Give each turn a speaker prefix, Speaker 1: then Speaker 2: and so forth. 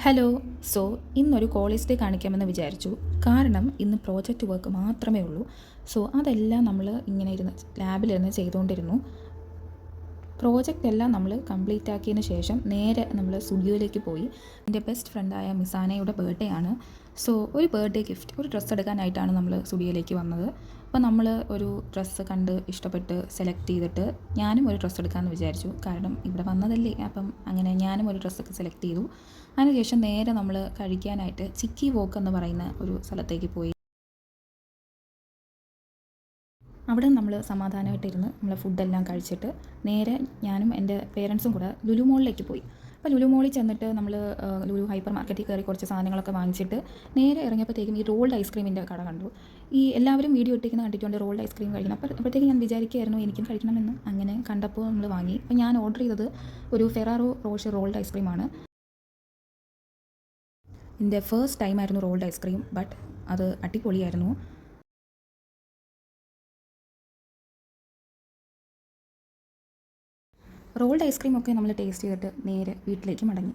Speaker 1: Hello. So ഇന്നൊരു college day കാണിക്കാമെന്ന് വിചാരിച്ചു. കാരണം ഇന്ന് പ്രോജക്റ്റ് വർക്ക് മാത്രമേ ഉള്ളൂ. സോ അതെല്ലാം നമ്മൾ ഇങ്ങനെ ഇരുന്ന് ലാബിലിരുന്ന് ചെയ്തുകൊണ്ടിരുന്നു. പ്രോജക്റ്റ് എല്ലാം നമ്മൾ കംപ്ലീറ്റ് ആക്കിയതിന് ശേഷം നേരെ നമ്മൾ സ്റ്റുഡിയോയിലേക്ക് പോയി. എൻ്റെ ബെസ്റ്റ് ഫ്രണ്ടായ മിസാനയുടെ ബർത്ത്ഡേ ആണ്. സോ ഒരു ബർത്ത്ഡേ ഗിഫ്റ്റ്, ഒരു ഡ്രസ്സ് എടുക്കാനായിട്ടാണ് നമ്മൾ സ്റ്റുഡിയോയിലേക്ക് വന്നത്. അപ്പോൾ നമ്മൾ ഒരു ഡ്രസ്സ് കണ്ട് ഇഷ്ടപ്പെട്ട് സെലക്ട് ചെയ്തിട്ട് ഞാനും ഒരു ഡ്രസ്സ് എടുക്കാമെന്ന് വിചാരിച്ചു. കാരണം ഇവിടെ വന്നതല്ലേ, അപ്പം അങ്ങനെ ഞാനും ഒരു ഡ്രസ്സൊക്കെ സെലക്ട് ചെയ്തു. അതിനുശേഷം നേരെ നമ്മൾ കഴിക്കാനായിട്ട് ചിക്കി വോക്ക് എന്ന് പറയുന്ന ഒരു സ്ഥലത്തേക്ക് പോയി. അവിടെ നമ്മൾ സമാധാനമായിട്ടിരുന്ന് നമ്മൾ ഫുഡെല്ലാം കഴിച്ചിട്ട് നേരെ ഞാനും എൻ്റെ പേരൻസും കൂടെ ലുലു മോളിലേക്ക് പോയി. അപ്പോൾ ലുലു മോളിൽ ചെന്നിട്ട് നമ്മൾ ലുലു ഹൈപ്പർ മാർക്കറ്റിൽ കയറി കുറച്ച് സാധനങ്ങളൊക്കെ വാങ്ങിച്ചിട്ട് നേരെ ഇറങ്ങിയപ്പോഴത്തേക്കും ഈ റോൾഡ് ഐസ്ക്രീമിൻ്റെ കട കണ്ടു. ഈ എല്ലാവരും വീഡിയോ ഇട്ടിരിക്കുന്ന കണ്ടിട്ടുണ്ട് റോൾഡ് ഐസ്ക്രീം കഴിക്കണം. അപ്പോഴത്തേക്കും ഞാൻ വിചാരിക്കുകയായിരുന്നു എനിക്കും കഴിക്കണമെന്ന്. അങ്ങനെ കണ്ടപ്പോൾ നമ്മൾ വാങ്ങി. അപ്പോൾ ഞാൻ ഓർഡർ ചെയ്തത് ഒരു ഫെറാറോ റോഷർ റോൾഡ് ഐസ്ക്രീമാണ്. എൻ്റെ ഫസ്റ്റ് ടൈമായിരുന്നു റോൾഡ് ഐസ്ക്രീം, ബട്ട് അത് അടിപൊളിയായിരുന്നു. റോൾഡ് ഐസ്ക്രീമൊക്കെ നമ്മൾ ടേസ്റ്റ് ചെയ്തിട്ട് നേരെ വീട്ടിലേക്ക് മടങ്ങി.